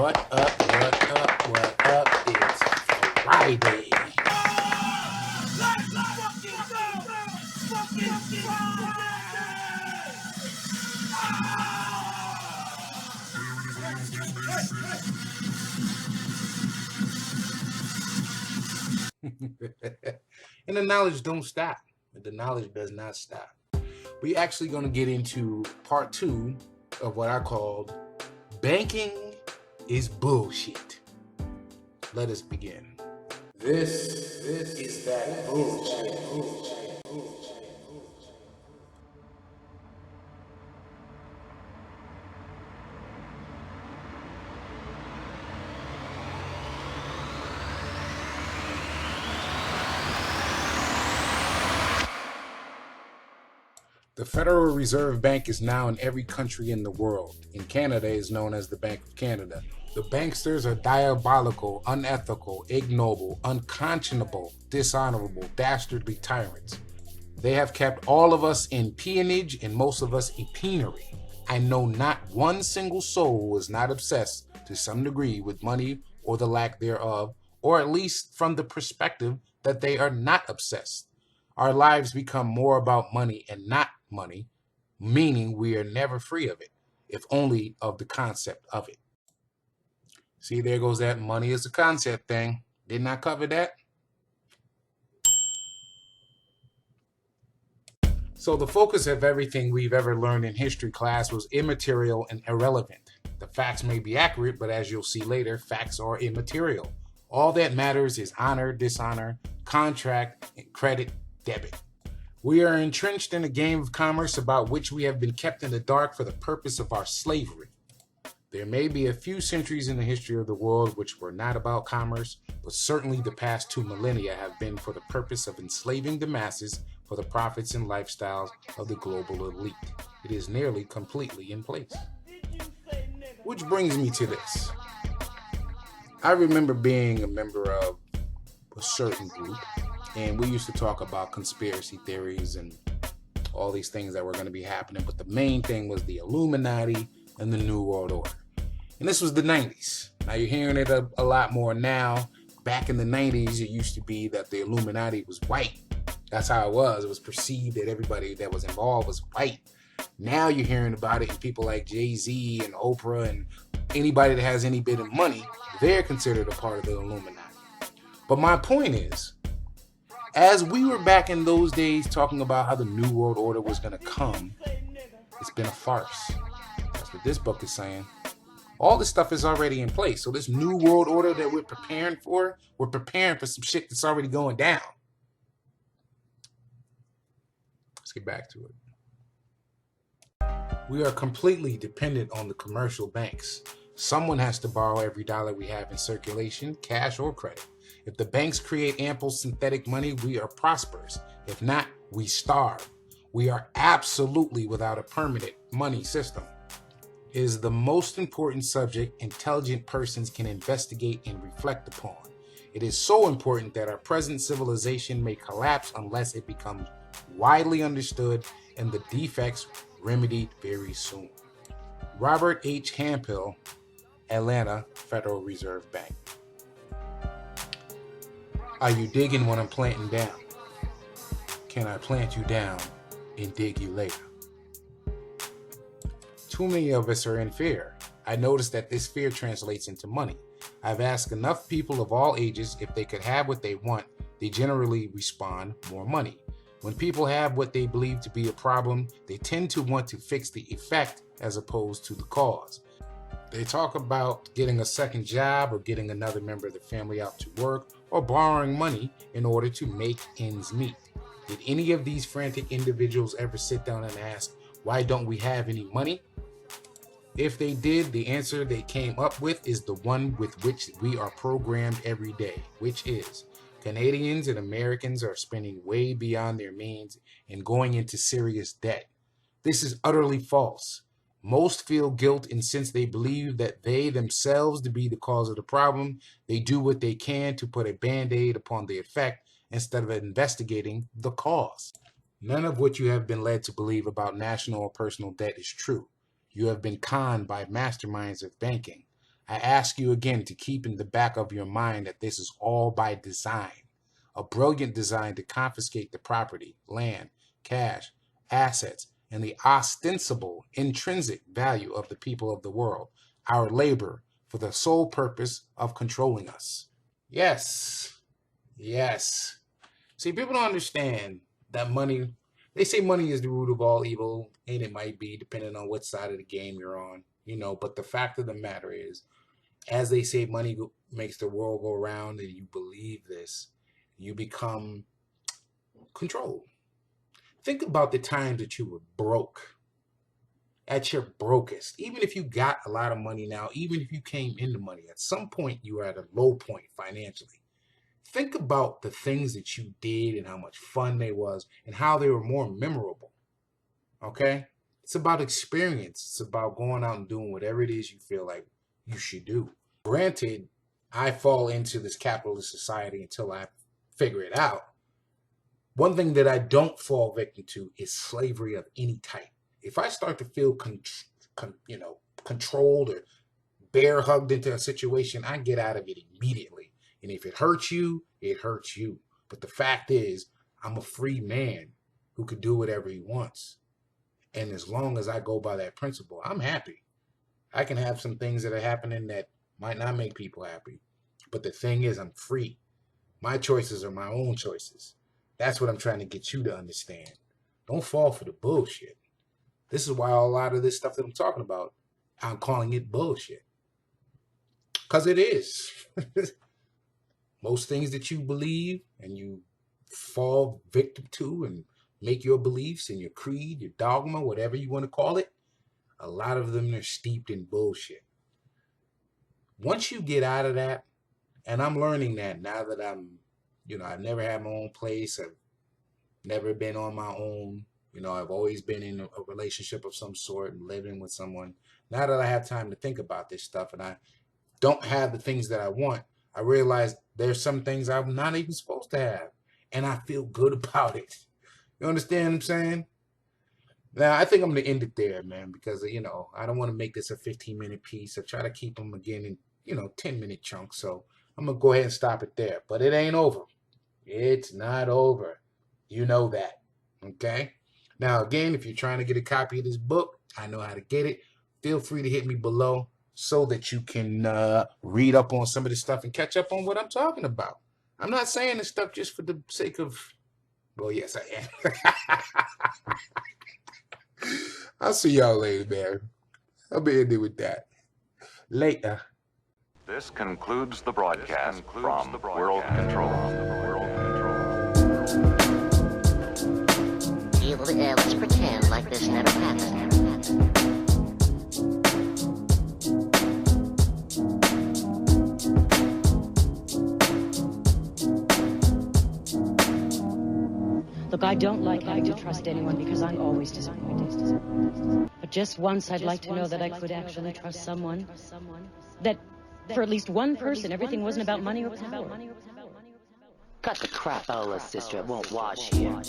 What up, what up, what up? It's Friday. And the knowledge don't stop. The knowledge does not stop. We actually going to get into part 2 of what I called Banking is Bullshit. Let us begin. This is that bullshit. The Federal Reserve Bank is now in every country in the world. In Canada, it is known as the Bank of Canada. The banksters are diabolical, unethical, ignoble, unconscionable, dishonorable, dastardly tyrants. They have kept all of us in peonage and most of us in penury. I know not one single soul who is not obsessed to some degree with money or the lack thereof, or at least from the perspective that they are not obsessed. Our lives become more about money and not money, meaning we are never free of it, if only of the concept of it. See, there goes that money is a concept thing. Didn't I cover that? So the focus of everything we've ever learned in history class was immaterial and irrelevant. The facts may be accurate, but as you'll see later, facts are immaterial. All that matters is honor, dishonor, contract, and credit, debit. We are entrenched in a game of commerce about which we have been kept in the dark for the purpose of our slavery. There may be a few centuries in the history of the world which were not about commerce, but certainly the past 2 millennia have been for the purpose of enslaving the masses for the profits and lifestyles of the global elite. It is nearly completely in place. Which brings me to this. I remember being a member of a certain group, and we used to talk about conspiracy theories and all these things that were going to be happening, but the main thing was the Illuminati and the New World Order. And this was the 90s. Now you're hearing it a lot more now. Back in the 90s, it used to be that the Illuminati was white. That's how it was. It was perceived that everybody that was involved was white. Now you're hearing about it, and people like Jay-Z and Oprah and anybody that has any bit of money, they're considered a part of the Illuminati. But my point is, as we were back in those days talking about how the New World Order was going to come, it's been a farce. That's what this book is saying. All this stuff is already in place. So this New World Order that we're preparing for some shit that's already going down. Let's get back to it. We are completely dependent on the commercial banks. Someone has to borrow every dollar we have in circulation, cash or credit. If the banks create ample synthetic money, we are prosperous. If not, we starve. We are absolutely without a permanent money system. It is the most important subject intelligent persons can investigate and reflect upon. It is so important that our present civilization may collapse unless it becomes widely understood and the defects remedied very soon. Robert H. Hemphill, Atlanta Federal Reserve Bank. Are you digging what I'm planting down? Can I plant you down and dig you later? Too many of us are in fear. I noticed that this fear translates into money. I've asked enough people of all ages if they could have what they want. They generally respond more money. When people have what they believe to be a problem, they tend to want to fix the effect as opposed to the cause. They talk about getting a second job or getting another member of the family out to work or borrowing money in order to make ends meet. Did any of these frantic individuals ever sit down and ask, why don't we have any money? If they did, the answer they came up with is the one with which we are programmed every day, which is Canadians and Americans are spending way beyond their means and going into serious debt. This is utterly false. Most feel guilt, and since they believe that they themselves to be the cause of the problem, they do what they can to put a band-aid upon the effect instead of investigating the cause. None of what you have been led to believe about national or personal debt is true. You have been conned by masterminds of banking. I ask you again to keep in the back of your mind that this is all by design. A brilliant design to confiscate the property, land, cash, assets, and the ostensible intrinsic value of the people of the world, our labor, for the sole purpose of controlling us. Yes. Yes. See, people don't understand that money, they say money is the root of all evil, and it might be depending on what side of the game you're on, but the fact of the matter is, as they say, money makes the world go round, and you believe this, you become controlled. Think about the times that you were broke, at your brokest. Even if you got a lot of money now, even if you came into money, at some point you were at a low point financially. Think about the things that you did and how much fun they was and how they were more memorable. Okay? It's about experience. It's about going out and doing whatever it is you feel like you should do. Granted, I fall into this capitalist society until I figure it out. One thing that I don't fall victim to is slavery of any type. If I start to feel controlled or bear hugged into a situation, I get out of it immediately. And if it hurts you, it hurts you. But the fact is, I'm a free man who could do whatever he wants. And as long as I go by that principle, I'm happy. I can have some things that are happening that might not make people happy. But the thing is, I'm free. My choices are my own choices. That's what I'm trying to get you to understand. Don't fall for the bullshit. This is why a lot of this stuff that I'm talking about, I'm calling it bullshit. Because it is. Most things that you believe and you fall victim to and make your beliefs and your creed, your dogma, whatever you want to call it, a lot of them are steeped in bullshit. Once you get out of that, and I'm learning that now that I've never had my own place. I've never been on my own. I've always been in a relationship of some sort and living with someone. Now that I have time to think about this stuff and I don't have the things that I want, I realize there's some things I'm not even supposed to have. And I feel good about it. You understand what I'm saying? Now, I think I'm going to end it there, man, because, I don't want to make this a 15-minute piece. I try to keep them again in, 10-minute chunks. So I'm going to go ahead and stop it there. But it ain't over. It's not over. You know that. Okay? Now, again, if you're trying to get a copy of this book, I know how to get it. Feel free to hit me below so that you can read up on some of this stuff and catch up on what I'm talking about. I'm not saying this stuff just for the sake of, well, yes, I am. I'll see y'all later, man. I'll be ending with that. Later. This concludes the broadcast from World Control. Let's pretend like this never happened. Look, I don't like having to trust anyone because I'm always disappointed. But just once I'd like to know that I could actually trust someone. That for at least one person, everything wasn't about money or power. Cut the crap, Ola, sister. It won't wash here.